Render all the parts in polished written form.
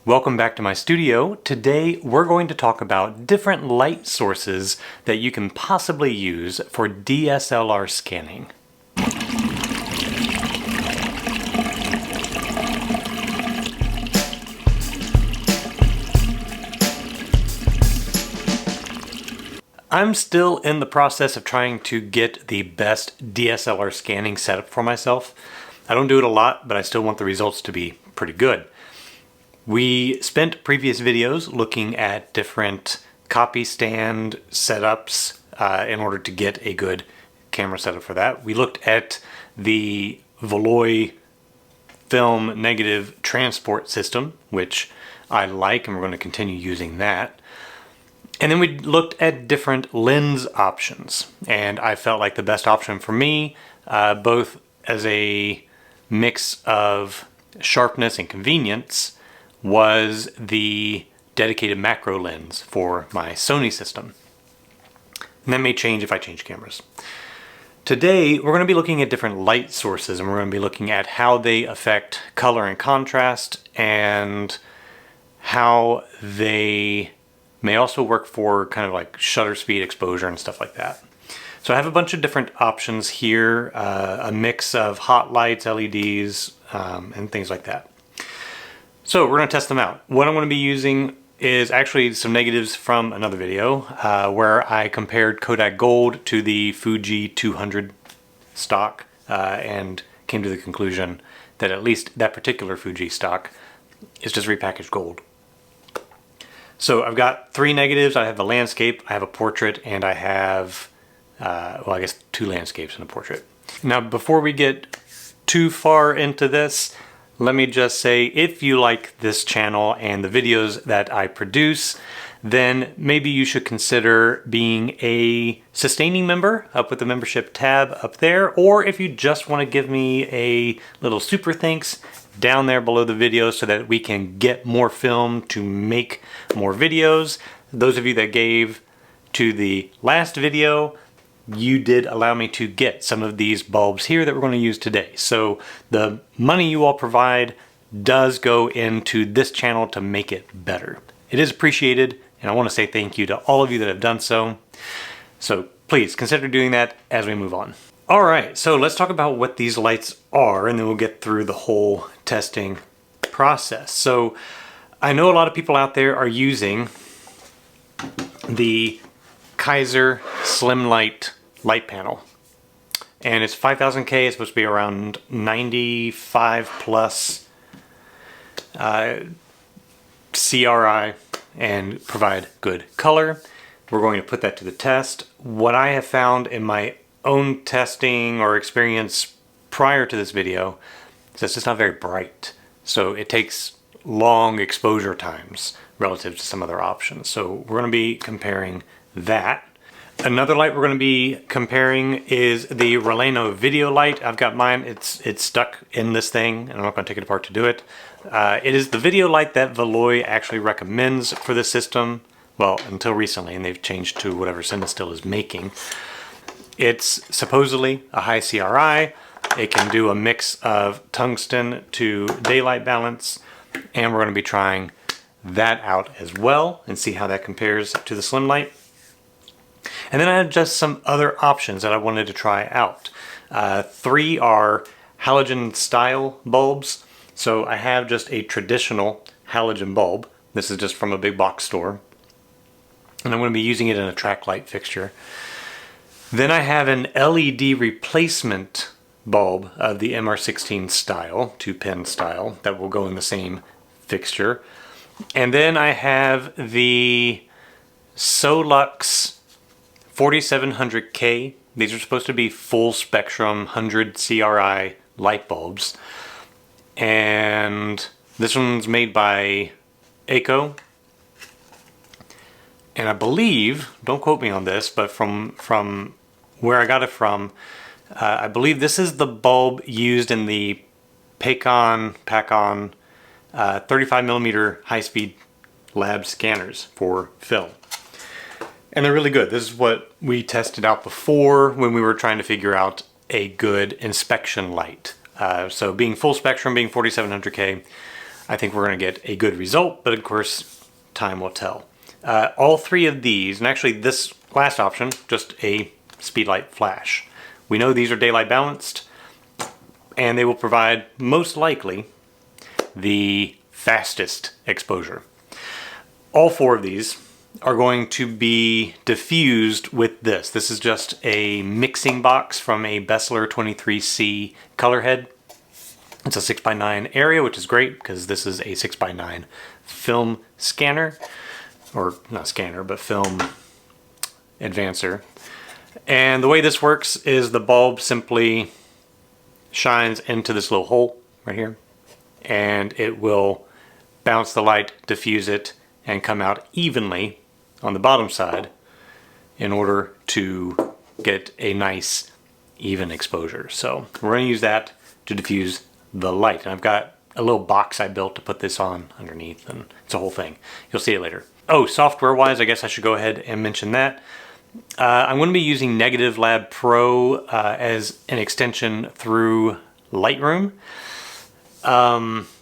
Welcome back to my studio. Today we're going to talk about different light sources that you can possibly use for DSLR scanning. I'm still in the process of trying to get the best DSLR scanning setup for myself. I don't do it a lot, but I still want the results to be pretty good. We spent previous videos looking at different copy stand setups in order to get a good camera setup for that. We looked at the Valoy film negative transport system, which I like, and we're going to continue using that. And then we looked at different lens options, and I felt like the best option for me, both as a mix of sharpness and convenience, was the dedicated macro lens for my Sony system. And that may change if I change cameras. Today, we're going to be looking at different light sources, and we're going to be looking at how they affect color and contrast, and how they may also work for kind of like shutter speed, exposure, and stuff like that. So I have a bunch of different options here, a mix of hot lights, LEDs, and things like that. So we're going to test them out. What I'm going to be using is actually some negatives from another video where I compared Kodak Gold to the Fuji 200 stock and came to the conclusion that at least that particular Fuji stock is just repackaged gold. So I've got three negatives. I have a landscape, I have a portrait, and I have, well, I guess two landscapes and a portrait. Now, before we get too far into this, let me just say, if you like this channel and the videos that I produce, then maybe you should consider being a sustaining member up with the membership tab up there, or if you just want to give me a little super thanks down there below the video so that we can get more film to make more videos. Those of you that gave to the last video, you did allow me to get some of these bulbs here that we're going to use today. So the money you all provide does go into this channel to make it better. It is appreciated, and I want to say thank you to all of you that have done so. So please consider doing that as we move on. All right, so let's talk about what these lights are, and then we'll get through the whole testing process. So I know a lot of people out there are using the Kaiser Slim Light panel, and it's 5000K. It's supposed to be around 95 plus CRI and provide good color. We're going to put that to the test. What I have found in my own testing or experience prior to this video is it's just not very bright. So it takes long exposure times relative to some other options. So we're going to be comparing that. Another light we're going to be comparing is the Releno video light. I've got mine, it's stuck in this thing, and I'm not going to take it apart to do it. It is the video light that Valoy actually recommends for the system. Well, until recently, and they've changed to whatever Cinestill is making. It's supposedly a high CRI. It can do a mix of tungsten to daylight balance, and we're going to be trying that out as well and see how that compares to the Slim Light. And then I have just some other options that I wanted to try out. Three are halogen style bulbs. So I have just a traditional halogen bulb. This is just from a big box store. And I'm going to be using it in a track light fixture. Then I have an LED replacement bulb of the MR16 style, 2-pin style, that will go in the same fixture. And then I have the Solux 4700K. These are supposed to be full spectrum 100 CRI light bulbs. And this one's made by Eco. And I believe, don't quote me on this, but from where I got it from, I believe this is the bulb used in the Pacon 35mm high-speed lab scanners for film. And they're really good. This is what we tested out before when we were trying to figure out a good inspection light. So being full spectrum, being 4700K, I think we're going to get a good result, but of course, time will tell. All three of these, and actually this last option, just a speedlight flash. We know these are daylight balanced, and they will provide, most likely, the fastest exposure. All four of these are going to be diffused with this. This is just a mixing box from a DSLR 23C color head. It's a 6x9 area, which is great because this is a 6x9 film scanner, or not scanner, but film advancer. And the way this works is the bulb simply shines into this little hole right here, and it will bounce the light, diffuse it, and come out evenly on the bottom side in order to get a nice even exposure. So we're going to use that to diffuse the light. And I've got a little box I built to put this on underneath, and it's a whole thing. You'll see it later. Oh, software wise, I guess I should go ahead and mention that. I'm going to be using Negative Lab Pro as an extension through Lightroom.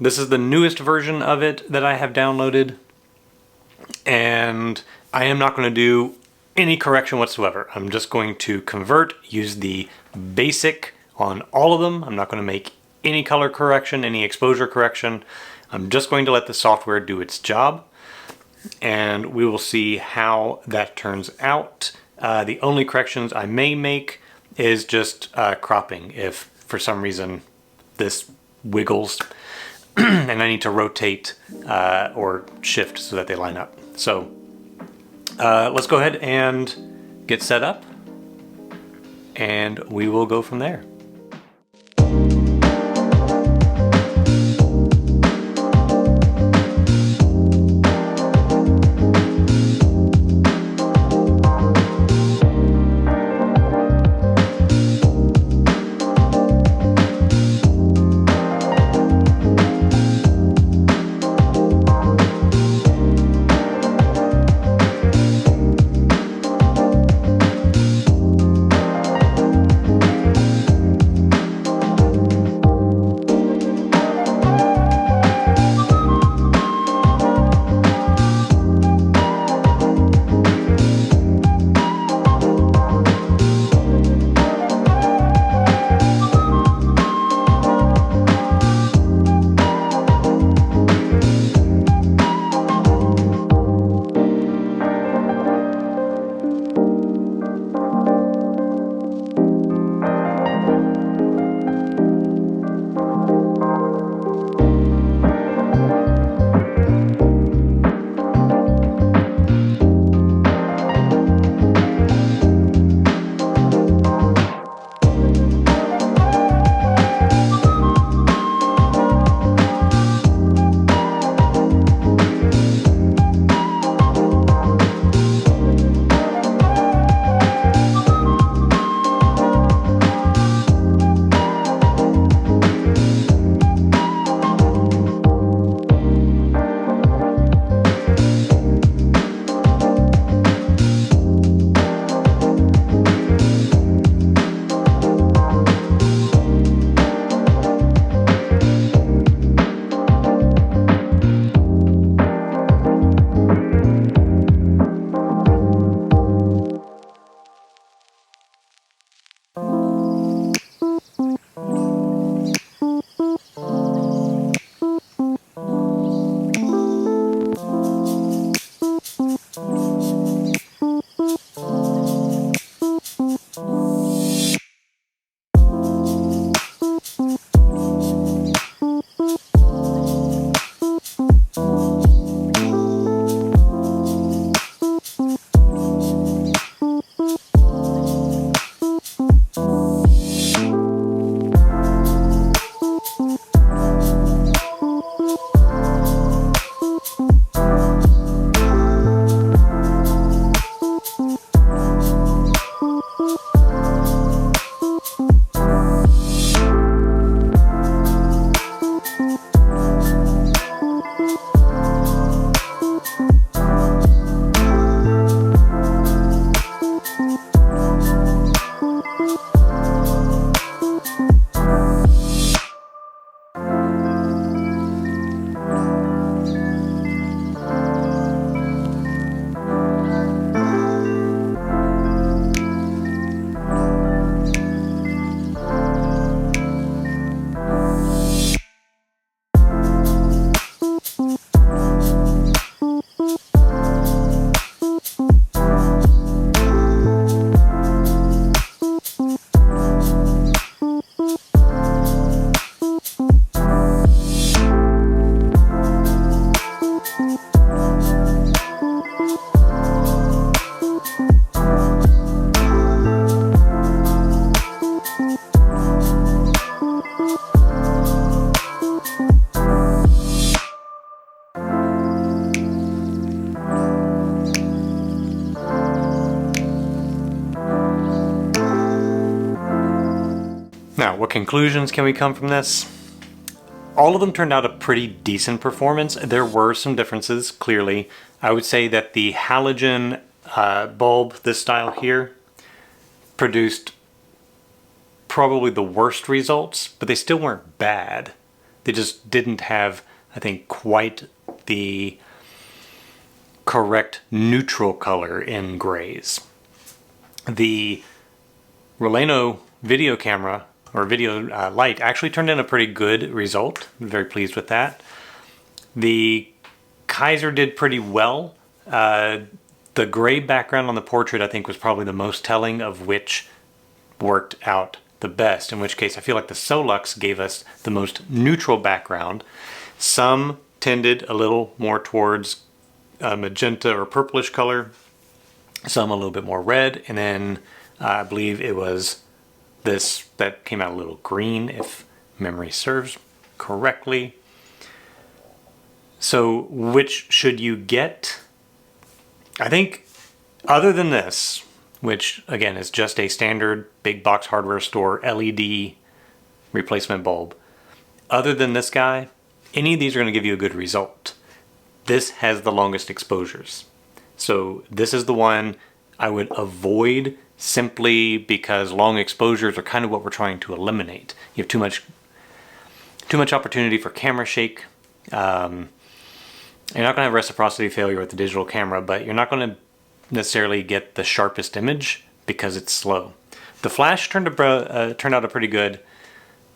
This is the newest version of it that I have downloaded, and I am not going to do any correction whatsoever. I'm just going to convert, use the basic on all of them. I'm not going to make any color correction, any exposure correction. I'm just going to let the software do its job, and we will see how that turns out. The only corrections I may make is just cropping if for some reason this wiggles and I need to rotate or shift so that they line up. So let's go ahead and get set up, and we will go from there. Now, what conclusions can we come from this? All of them turned out a pretty decent performance. There were some differences, clearly. I would say that the halogen bulb, this style here, produced probably the worst results, but they still weren't bad. They just didn't have, I think, quite the correct neutral color in grays. The Roleno video camera or video light actually turned in a pretty good result. I'm very pleased with that. The Kaiser did pretty well. The gray background on the portrait I think was probably the most telling of which worked out the best, in which case I feel like the Solux gave us the most neutral background. Some tended a little more towards magenta or purplish color, some a little bit more red, and then I believe it was this that came out a little green, if memory serves correctly. So which should you get? I think other than this, which again is just a standard big box hardware store LED replacement bulb, other than this guy, any of these are going to give you a good result. This has the longest exposures. So this is the one I would avoid simply because long exposures are kind of what we're trying to eliminate. You have too much opportunity for camera shake. You're not going to have reciprocity failure with the digital camera, but you're not going to necessarily get the sharpest image because it's slow. The flash turned out a pretty good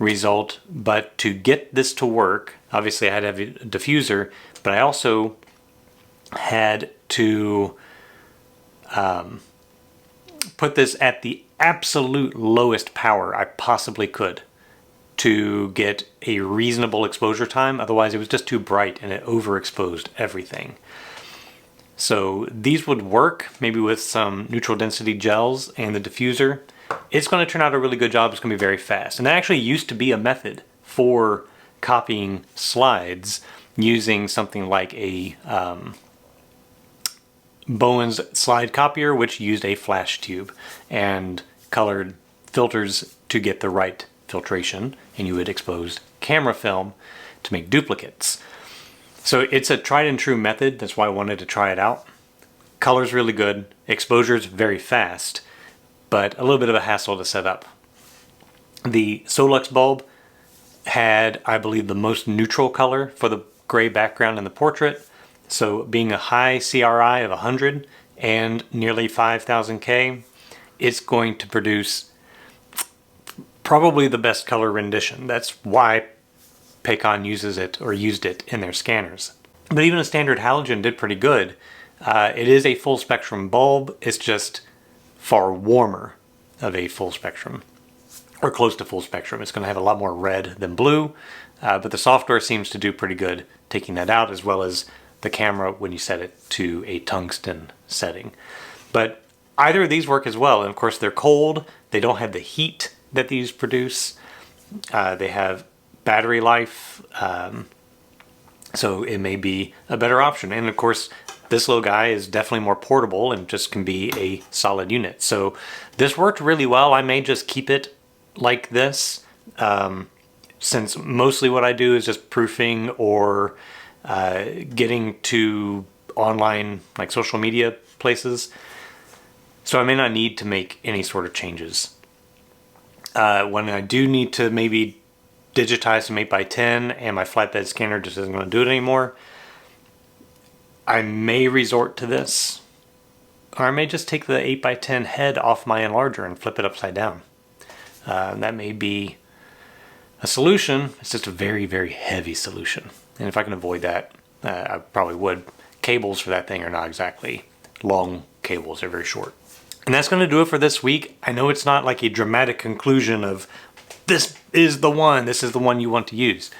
result, but to get this to work, obviously I had to have a diffuser, but I also had to put this at the absolute lowest power I possibly could to get a reasonable exposure time. Otherwise it was just too bright and it overexposed everything. So these would work maybe with some neutral density gels and the diffuser. It's going to turn out a really good job. It's going to be very fast. And that actually used to be a method for copying slides using something like a Bowen's slide copier, which used a flash tube and colored filters to get the right filtration, and you would expose camera film to make duplicates. So it's a tried and true method. That's why I wanted to try it out. Color's really good, exposure's very fast, but a little bit of a hassle to set up. The Solux bulb had, I believe, the most neutral color for the gray background in the portrait. So being a high CRI of 100 and nearly 5000 K, it's going to produce probably the best color rendition. That's why Paycon uses it or used it in their scanners. But even a standard halogen did pretty good. It is a full spectrum bulb. It's just far warmer of a full spectrum, or close to full spectrum. It's going to have a lot more red than blue, but the software seems to do pretty good taking that out, as well as the camera when you set it to a tungsten setting. But either of these work as well, and of course they're cold. They don't have the heat that these produce. They have battery life, so it may be a better option. And of course this little guy is definitely more portable and just can be a solid unit. So this worked really well. I may just keep it like this, since mostly what I do is just proofing or getting to online, like social media places. So I may not need to make any sort of changes. When I do need to maybe digitize some 8x10 and my flatbed scanner just isn't going to do it anymore, I may resort to this, or I may just take the 8x10 head off my enlarger and flip it upside down. That may be a solution. It's just a very, very heavy solution. And if I can avoid that, I probably would. Cables for that thing are not exactly long cables, they're very short. And that's going to do it for this week. I know it's not like a dramatic conclusion of this is the one you want to use.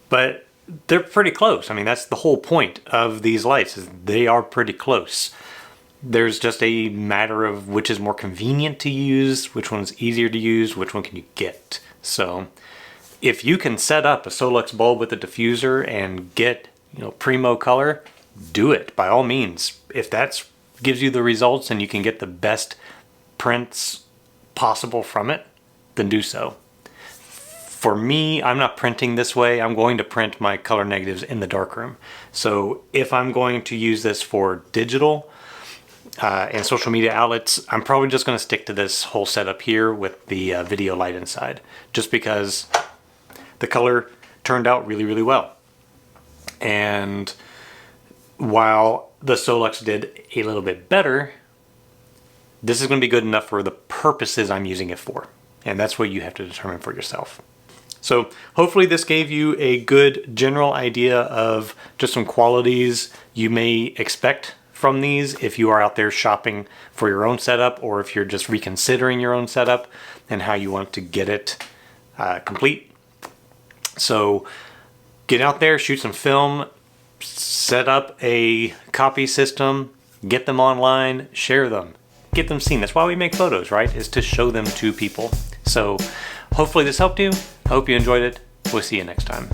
But they're pretty close. I mean, that's the whole point of these lights, is they are pretty close. There's just a matter of which is more convenient to use, which one's easier to use, which one can you get. So if you can set up a Solux bulb with a diffuser and get, primo color, do it by all means. If that gives you the results and you can get the best prints possible from it, then do so. For me, I'm not printing this way. I'm going to print my color negatives in the darkroom. So if I'm going to use this for digital and social media outlets, I'm probably just going to stick to this whole setup here with the video light inside, just because the color turned out really, really well. And while the Solux did a little bit better, this is going to be good enough for the purposes I'm using it for. And that's what you have to determine for yourself. So hopefully this gave you a good general idea of just some qualities you may expect from these if you are out there shopping for your own setup, or if you're just reconsidering your own setup and how you want to get it complete. So get out there, shoot some film, set up a copy system, get them online, share them, get them seen. That's why we make photos, right? Is to show them to people. So hopefully this helped you. I hope you enjoyed it. We'll see you next time.